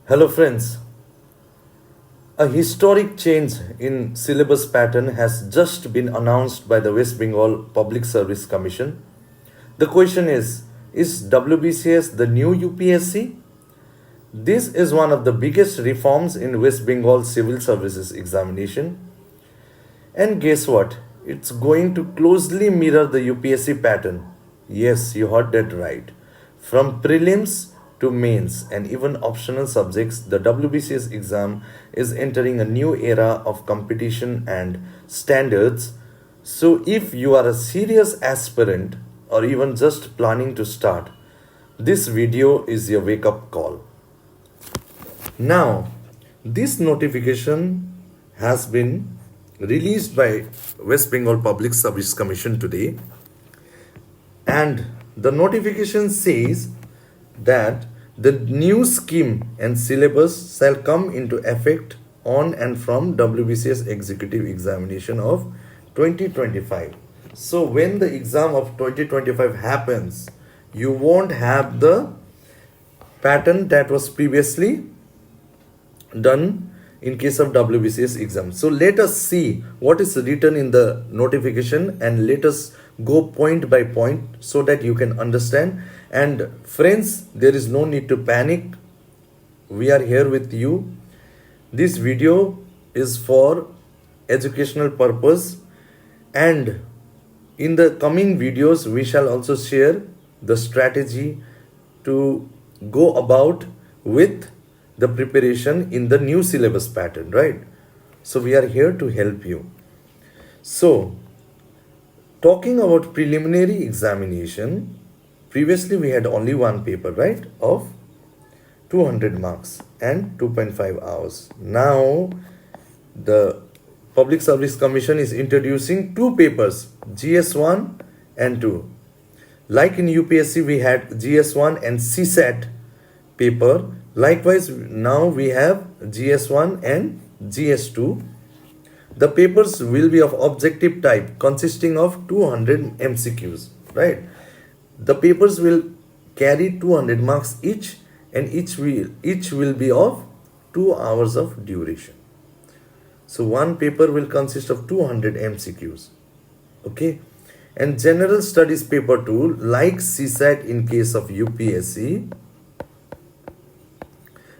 Hello, friends. A historic change in syllabus pattern has just been announced by the West Bengal Public Service Commission. The question is WBCS the new UPSC? This is one of the biggest reforms in West Bengal civil services examination. And guess what? It's going to closely mirror the UPSC pattern. Yes, you heard that right. From prelims to mains and even optional subjects, the WBCS exam is entering a new era of competition and standards. So, if you are a serious aspirant or even just planning to start, this video is your wake up call. Now, this notification has been released by West Bengal Public Service Commission today, and the notification says that the new scheme and syllabus shall come into effect on and from WBCS executive examination of 2025. So when the exam of 2025 happens, you won't have the pattern that was previously done in case of WBCS exam. So let us see what is written in the notification and let us go point by point so that you can understand. And friends, there is no need to panic. We are here with you. This video is for educational purpose, and in the coming videos we shall also share the strategy to go about with the preparation in the new syllabus pattern, right? So we are here to help you. So talking about preliminary examination, previously we had only one paper, right, of 200 marks and 2.5 hours. Now the Public Service Commission is introducing two papers, GS1 and 2. Like in UPSC we had GS1 and CSAT paper. Likewise, now we have GS1 and GS2. The papers will be of objective type consisting of 200 MCQs, right? The papers will carry 200 marks each, and each will be of 2 hours of duration. So one paper will consist of 200 MCQs. Okay? And general studies paper 2, like CSAT in case of UPSC,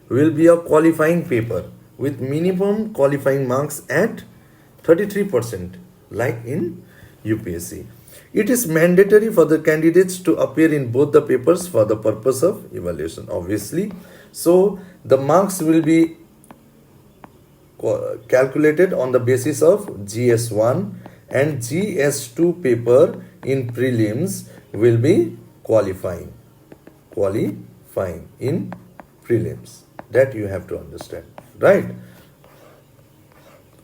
will be a qualifying paper with minimum qualifying marks at 33%, like in UPSC. It is mandatory for the candidates to appear in both the papers for the purpose of evaluation, obviously. So the marks will be calculated on the basis of GS1, and GS2 paper in prelims will be qualifying in prelims. That you have to understand, right?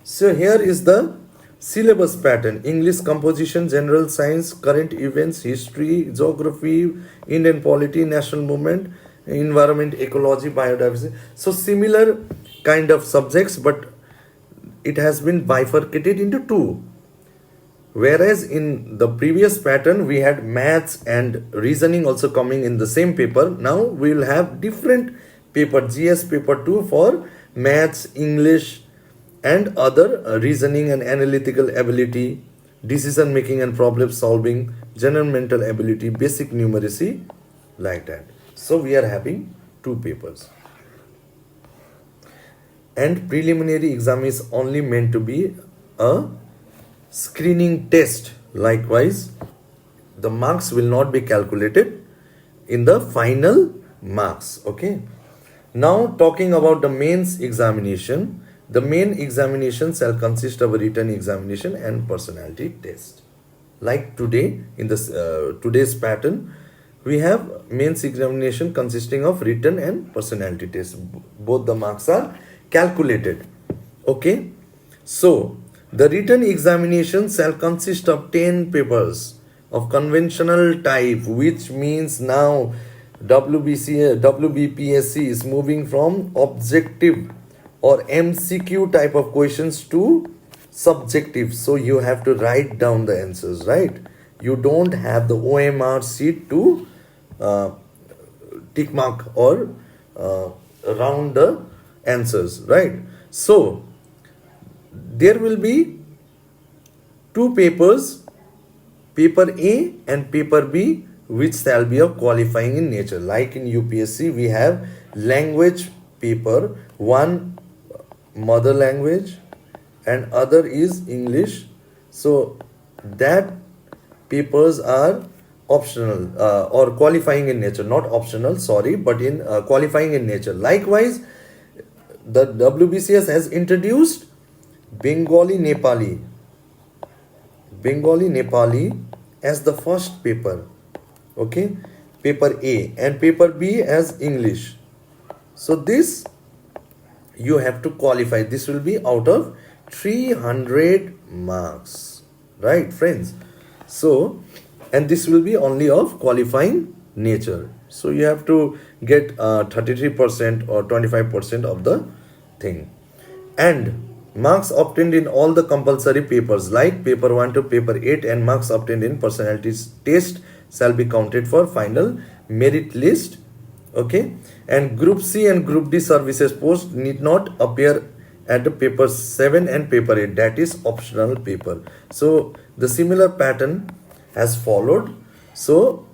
So here is the syllabus pattern: English composition, general science, current events, history, geography, Indian polity, national movement, environment, ecology, biodiversity. So similar kind of subjects, but it has been bifurcated into two. Whereas in the previous pattern we had maths and reasoning also coming in the same paper, now we will have different paper, GS paper 2 for maths, English and other reasoning and analytical ability, decision making and problem solving, general mental ability, basic numeracy, like that. So we are having two papers. And preliminary exam is only meant to be a screening test. Likewise, the marks will not be calculated in the final marks. Okay. Now talking about the mains examination, the main examination shall consist of a written examination and personality test. Like today, in this today's pattern, we have mains examination consisting of written and personality test. Both the marks are calculated. Okay. So the written examination shall consist of 10 papers of conventional type, which means now WBPSC is moving from objective or MCQ type of questions to subjective. So you have to write down the answers, right? You don't have the OMR sheet to tick mark or round the answers, right? So there will be two papers, paper A and paper B, which shall be of qualifying in nature. Like in UPSC, we have language paper, one mother language and other is English. So that papers are optional or qualifying in nature, not optional, sorry, but in qualifying in nature. Likewise, the WBCS has introduced Bengali Nepali, Bengali Nepali as the first paper, okay, paper A, and paper B as English. So this you have to qualify. This will be out of 300 marks, right, friends? So, and this will be only of qualifying nature. So you have to get 33% or 25% of the thing. And marks obtained in all the compulsory papers like paper 1 to paper 8 and marks obtained in personality test shall be counted for final merit list, okay? And group C and group D services post need not appear at the paper 7 and paper 8, that is optional paper. So the similar pattern has followed. So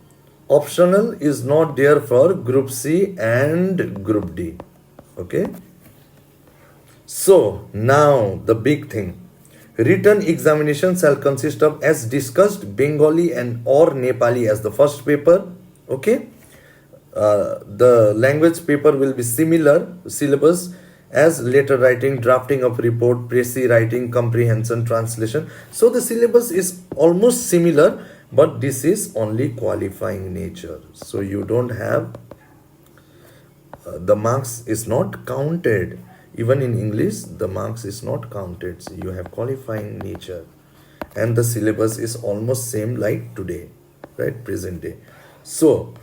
optional is not there for group C and group D, okay? So now the big thing, written examination shall consist of, as discussed, Bengali and or Nepali as the first paper, okay? The language paper will be similar syllabus as letter writing, drafting of report, précis writing, comprehension, translation. So the syllabus is almost similar, but this is only qualifying nature. So you don't have the marks is not counted. Even in English, the marks is not counted. So you have qualifying nature, and the syllabus is almost same like today, right? Present day. So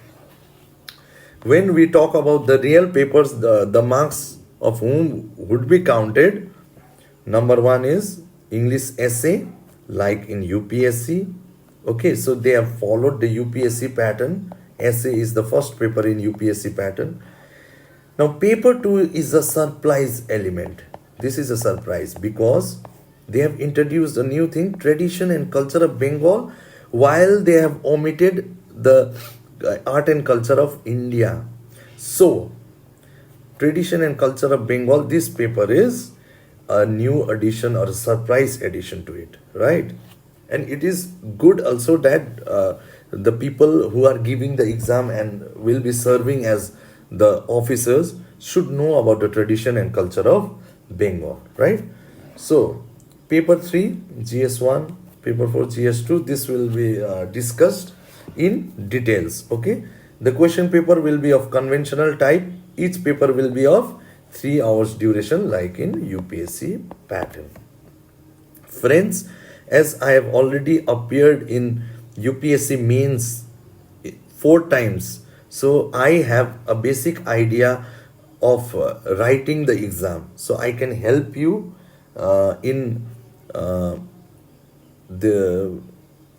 when we talk about the real papers, the marks of whom would be counted, number one is English essay, like in UPSC. Okay, so they have followed the UPSC pattern. Essay is the first paper in UPSC pattern. Now paper 2 is a surprise element. This is a surprise because they have introduced a new thing, tradition and culture of Bengal, while they have omitted the art and culture of India. So tradition and culture of Bengal, this paper is a new addition or a surprise addition to it, right? And it is good also that the people who are giving the exam and will be serving as the officers should know about the tradition and culture of Bengal, right? So paper 3 GS1, paper 4 GS2, this will be discussed in details, okay? The question paper will be of conventional type. Each paper will be of 3 hours duration like in UPSC pattern. Friends, as I have already appeared in UPSC mains 4 times, so I have a basic idea of writing the exam. So I can help you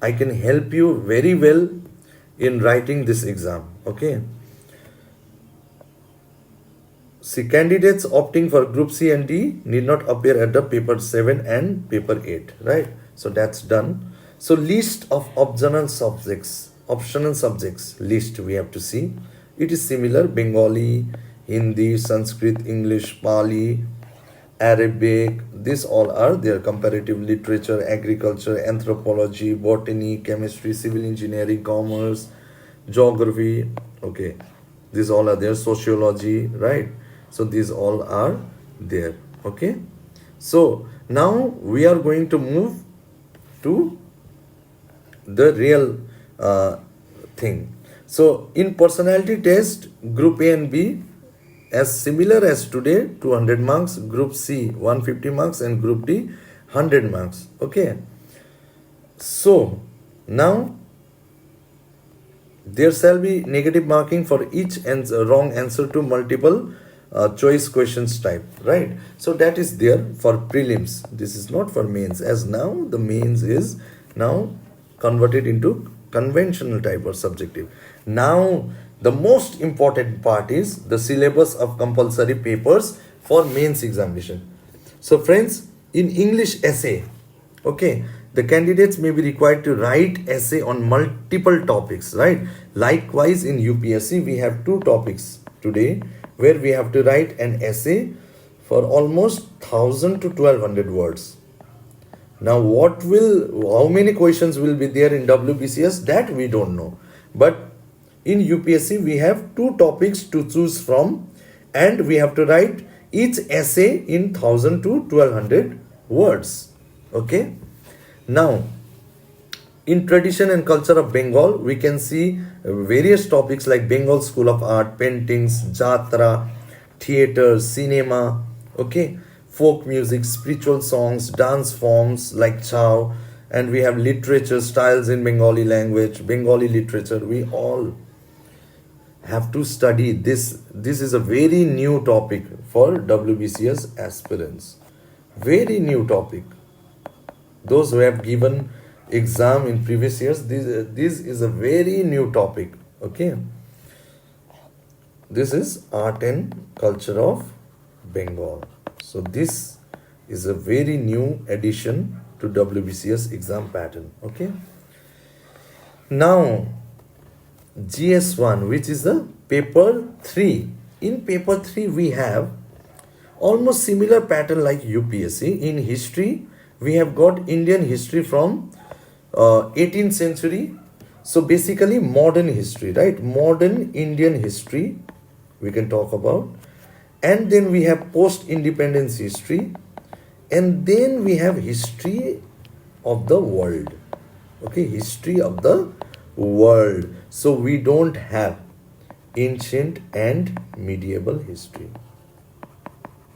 I can help you very well in writing this exam, okay? See, candidates opting for group C and D need not appear at the paper 7 and paper 8, right? So that's done. So list of optional subjects list we have to see. It is similar: Bengali, Hindi, Sanskrit, English, Pali, Arabic. These all are there. Comparative literature, agriculture, anthropology, botany, chemistry, civil engineering, commerce, geography. Okay, these all are there. Sociology, right? So these all are there. Okay. So now we are going to move to the real thing. So in personality test, group A and B as similar as today, 200 marks, group C 150 marks, and group D 100 marks. Okay. So now there shall be negative marking for each wrong answer to multiple choice questions type, right? So that is there for prelims. This is not for mains, as now the mains is now converted into conventional type or subjective. Now The most important part is the syllabus of compulsory papers for mains examination. So friends, in English essay, okay, the candidates may be required to write essay on multiple topics, right? Likewise, in UPSC, we have two topics today where we have to write an essay for almost 1000 to 1200 words. Now, how many questions will be there in WBCS? That we don't know. But in UPSC, we have two topics to choose from, and we have to write each essay in 1000 to 1200 words. Okay. Now, in tradition and culture of Bengal, we can see various topics like Bengal School of Art, paintings, jatra, theatre, cinema, okay, folk music, spiritual songs, dance forms like chow, and we have literature styles in Bengali language, Bengali literature. We all have to study this. This is a very new topic for WBCS aspirants. Very new topic. Those who have given exam in previous years, this is a very new topic. Okay, this is art and culture of Bengal. So this is a very new addition to WBCS exam pattern. Okay, now GS1, which is the paper 3. In paper 3 we have almost similar pattern like UPSC. In history we have got Indian history from 18th century. So basically modern history, right? Modern Indian history we can talk about. And then we have post-independence history. And then we have history of the world. Okay, history of the world. So we don't have ancient and medieval history,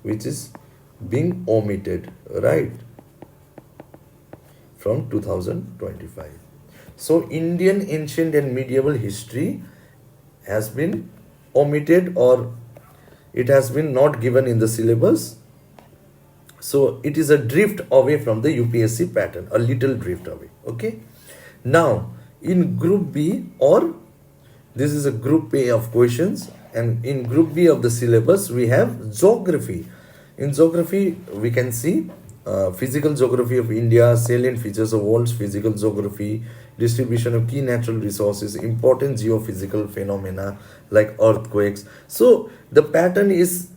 which is being omitted, right, from 2025. So Indian ancient and medieval history has been omitted, or it has been not given in the syllabus. So it is a drift away from the UPSC pattern, a little drift away. Okay. Now in group B, or this is a group A of questions, and in group B of the syllabus we have geography. In geography we can see physical geography of India, salient features of world's physical geography, distribution of key natural resources, important geophysical phenomena like earthquakes. So the pattern is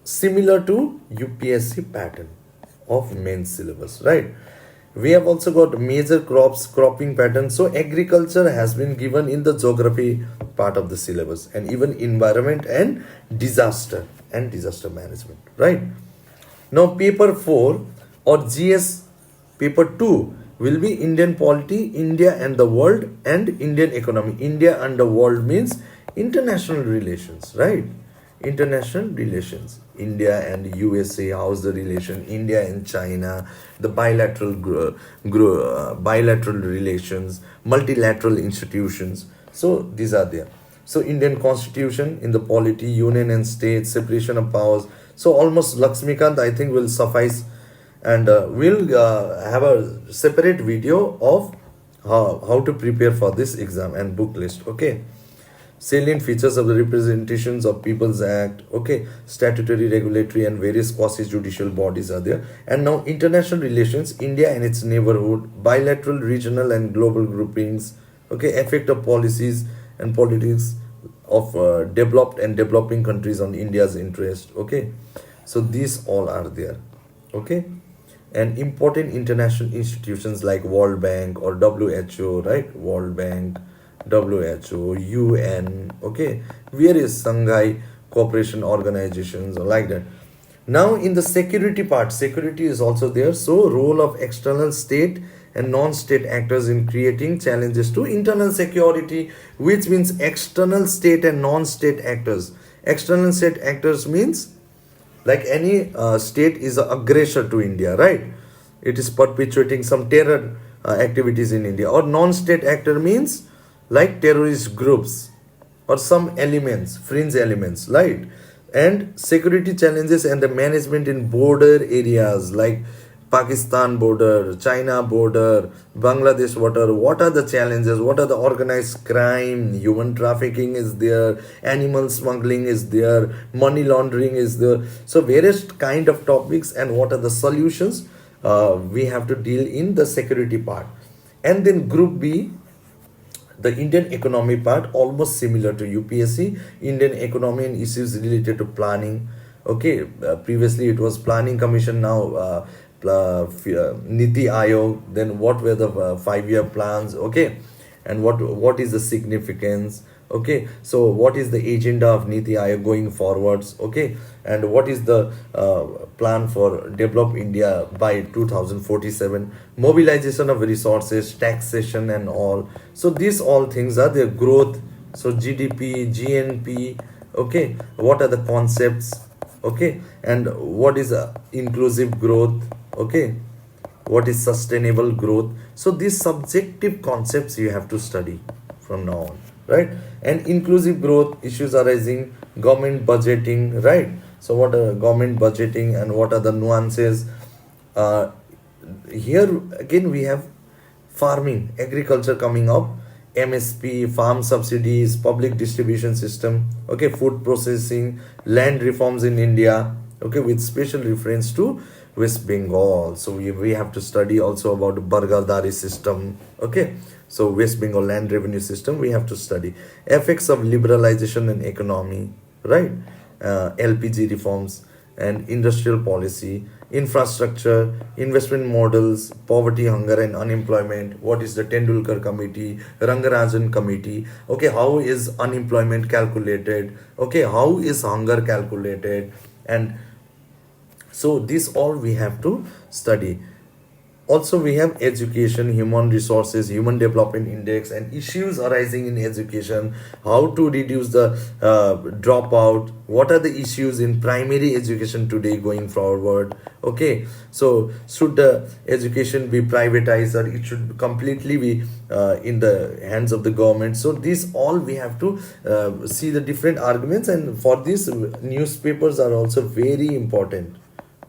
similar to UPSC pattern of main syllabus, right? We have also got major crops, cropping pattern. So agriculture has been given in the geography part of the syllabus, and even environment and disaster management, right? Now paper 4 or GS paper 2 will be Indian polity, India and the world, and Indian economy. India and the world means international relations, right? International relations. India and USA, how's the relation? India and China, the bilateral bilateral relations, multilateral institutions. So these are there. So Indian constitution in the polity, union and state, separation of powers. So almost Lakshmikant I think will suffice, and we'll have a separate video of how to prepare for this exam and book list. Okay. Salient features of the Representations of People's Act, okay, statutory, regulatory and various quasi-judicial bodies are there. And now international relations, India and its neighborhood, bilateral, regional and global groupings, okay, effect of policies and politics of developed and developing countries on India's interest, okay. So these all are there, okay. And important international institutions like World Bank or WHO, right, World Bank, WHO, UN, okay, various Shanghai cooperation organizations like that. Now in the security part, security is also there. So role of external state and non-state actors in creating challenges to internal security, which means external state and non-state actors. External state actors means like any state is an aggressor to India, right? It is perpetuating some terror activities in India. Or non-state actor means like terrorist groups or some elements, fringe elements, right? And security challenges and the management in border areas like Pakistan border, China border, Bangladesh border. What are the challenges? What are the organized crime? Human trafficking is there, animal smuggling is there, money laundering is there. So various kind of topics, and what are the solutions we have to deal in the security part. And then group B, the Indian economy part, almost similar to UPSC. Indian economy and issues related to planning. Okay, previously it was Planning Commission, now Niti Ayog. Then what were the 5-year plans? Okay, and what is the significance? Okay, so what is the agenda of Niti Ayog going forwards? Okay, and what is the plan for develop India by 2047? Mobilization of resources, taxation, and all. So these all things are the growth. So GDP, GNP. Okay, what are the concepts? Okay, and what is inclusive growth? Okay, what is sustainable growth? So these subjective concepts you have to study from now on, right? And inclusive growth, issues arising, government budgeting, right? So what are government budgeting and what are the nuances? uh, Here again we have farming, agriculture coming up, MSP, farm subsidies, public distribution system, okay, food processing, land reforms in India, okay, with special reference to West Bengal. So we have to study also about Bargadari system, okay. So West Bengal land revenue system we have to study. Effects of liberalization and economy, right? LPG reforms and industrial policy, infrastructure, investment models, poverty, hunger, and unemployment. What is the Tendulkar Committee, Rangarajan Committee? Okay, how is unemployment calculated? Okay, how is hunger calculated? And so this all we have to study. Also we have education, human resources, human development index, and issues arising in education, how to reduce the dropout, what are the issues in primary education today going forward. Okay, so should the education be privatized or it should completely be in the hands of the government? So these all we have to see the different arguments, and for this newspapers are also very important.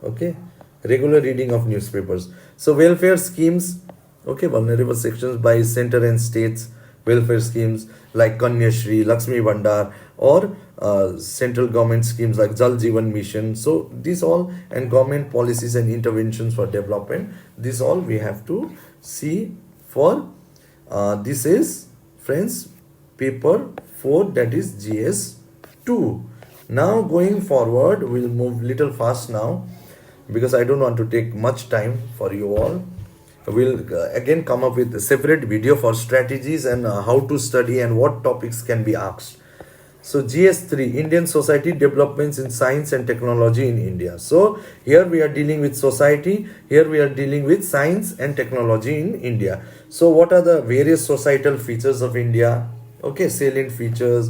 Okay, regular reading of newspapers. So welfare schemes, okay, vulnerable sections by center and states, welfare schemes like Kanya Shri, Lakshmi Bandar, or central government schemes like Jal Jeevan Mission. So these all, and government policies and interventions for development, this all we have to see for this is, friends, paper 4, that is GS2. Now going forward, we'll move little fast now because I don't want to take much time for you all. We'll again come up with a separate video for strategies and how to study and what topics can be asked. So GS3, Indian Society Developments in Science and Technology in India. So here we are dealing with society, here we are dealing with science and technology in India. So what are the various societal features of India? Okay, salient features,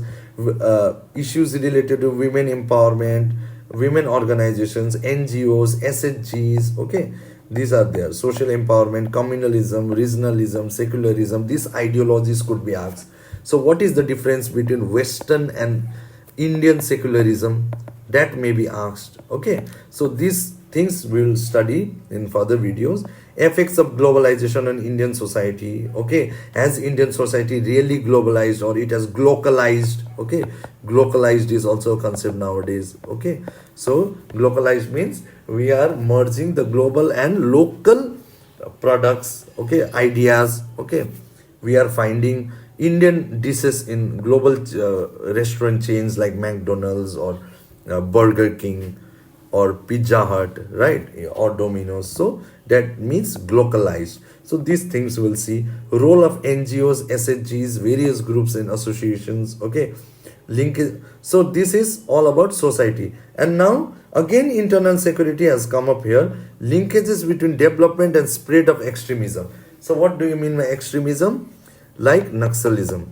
issues related to women empowerment, women organizations, NGOs, SHGs, okay, these are there. Social empowerment, communalism, regionalism, secularism, these ideologies could be asked. So what is the difference between Western and Indian secularism? That may be asked. Okay, so these things we'll study in further videos. Effects of globalization on Indian society. Okay, has Indian society really globalized or it has glocalized? Okay, glocalized is also a concept nowadays. Okay, so globalized means we are merging the global and local products, okay, ideas. Okay, we are finding Indian dishes in global restaurant chains like McDonald's or Burger King or Pizza Hut, right, or Domino's. So that means globalized. So these things we'll see. Role of NGOs, SHGs, various groups and associations. Okay, link is, so this is all about society. And now again internal security has come up here. Linkages between development and spread of extremism. So what do you mean by extremism? Like Naxalism.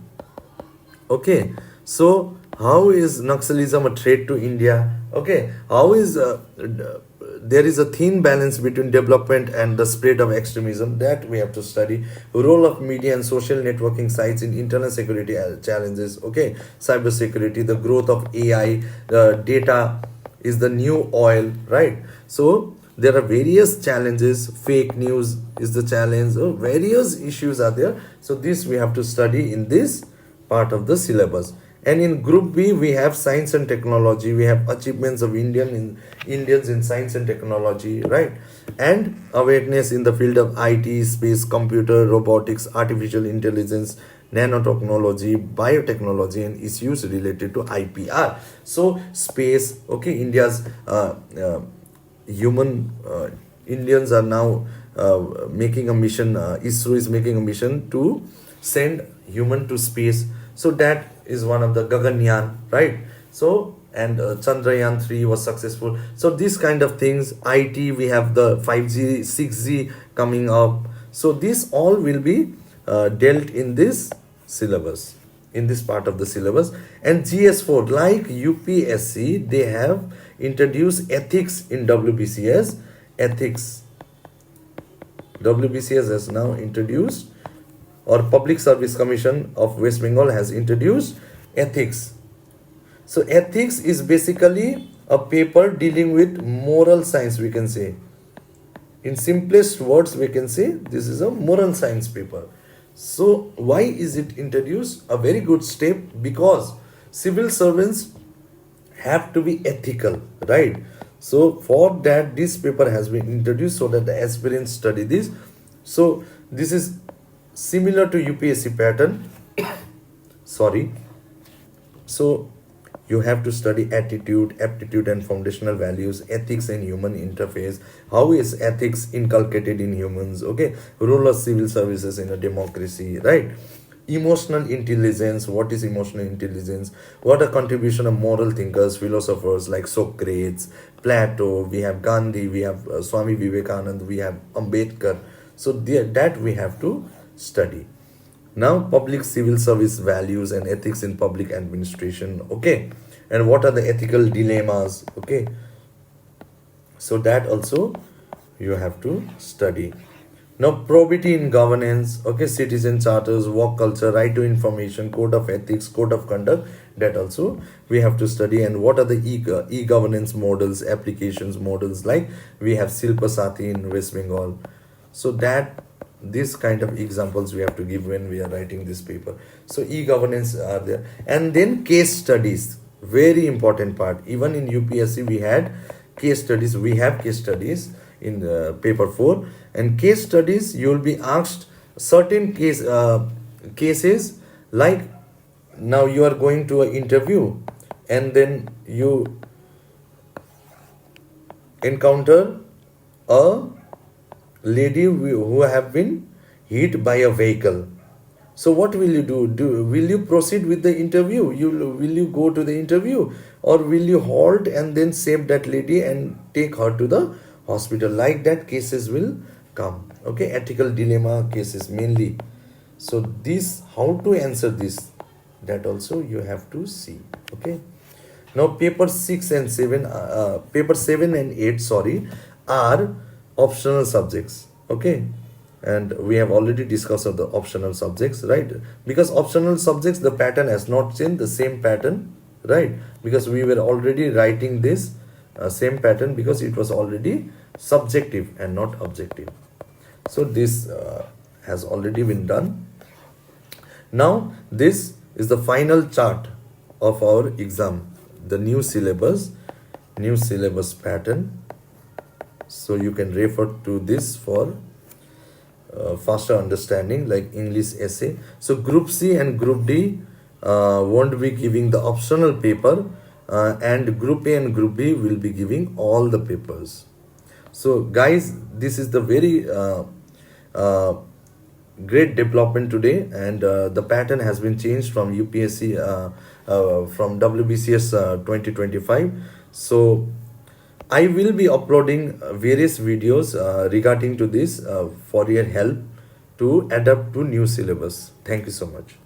Okay, so how is Naxalism a threat to India? Okay, how is there is a thin balance between development and the spread of extremism, that we have to study. Role of media and social networking sites in internal security challenges. Okay, cyber security, the growth of AI, data is the new oil, right? So there are various challenges. Fake news is the challenge, various issues are there. So this we have to study in this part of the syllabus. And in group B we have science and technology. We have achievements of Indians in science and technology, right? And awareness in the field of IT, space, computer, robotics, artificial intelligence, nanotechnology, biotechnology, and issues related to IPR. So space, okay, India's human Indians are now making a mission. ISRO is making a mission to send human to space. So that is one of the Gaganyaan, right? So and Chandrayaan 3 was successful. So these kind of things. IT, we have the 5G, 6G coming up. So this all will be dealt in this syllabus, in this part of the syllabus. And GS4, like UPSC, they have introduced ethics in WBCS. Ethics, WBCS has now introduced, or Public Service Commission of West Bengal has introduced ethics. So ethics is basically a paper dealing with moral science, we can say. In simplest words, we can say this is a moral science paper. So why is it introduced? A very good step, because civil servants have to be ethical, right? So for that, this paper has been introduced so that the aspirants study this. So this is similar to UPSC pattern. Sorry. So you have to study attitude, aptitude, and foundational values, ethics and human interface. How is ethics inculcated in humans? Okay, role of civil services in a democracy, right? Emotional intelligence. What is emotional intelligence? What a contribution of moral thinkers, philosophers like Socrates, Plato. We have Gandhi. We have Swami Vivekananda. We have Ambedkar. So that we have to study. Now, public civil service values and ethics in public administration. Okay. And what are the ethical dilemmas? Okay. So that also you have to study. Now, probity in governance. Okay. Citizen charters, work culture, right to information, code of ethics, code of conduct. That also we have to study. And what are the e-governance models, applications models, like we have Silpa Sati in West Bengal. So that this kind of examples we have to give when we are writing this paper. So e-governance are there. And then case studies, very important part. Even in UPSC we had case studies. We have case studies in paper 4. And case studies, you will be asked certain cases, like now you are going to an interview and then you encounter a lady who have been hit by a vehicle. So what will you do? Will you proceed with the interview? Will you go to the interview, or will you halt and then save that lady and take her to the hospital? Like that cases will come. Okay, ethical dilemma cases mainly. So this, how to answer this, that also you have to see. Okay. Now paper 6 and 7, paper 7 and 8, sorry, are optional subjects. Okay. And we have already discussed of the optional subjects, right? Because optional subjects, the pattern has not changed, the same pattern, right? Because we were already writing this same pattern, because it was already subjective and not objective. So this has already been done. Now this is the final chart of our exam, the new syllabus pattern. So you can refer to this for faster understanding, like English essay. So group C and group D won't be giving the optional paper, and group A and group B will be giving all the papers. So guys, this is the very great development today, and the pattern has been changed from UPSC from WBCS 2025. So I will be uploading various videos regarding to this for your help to adapt to new syllabus. Thank you so much.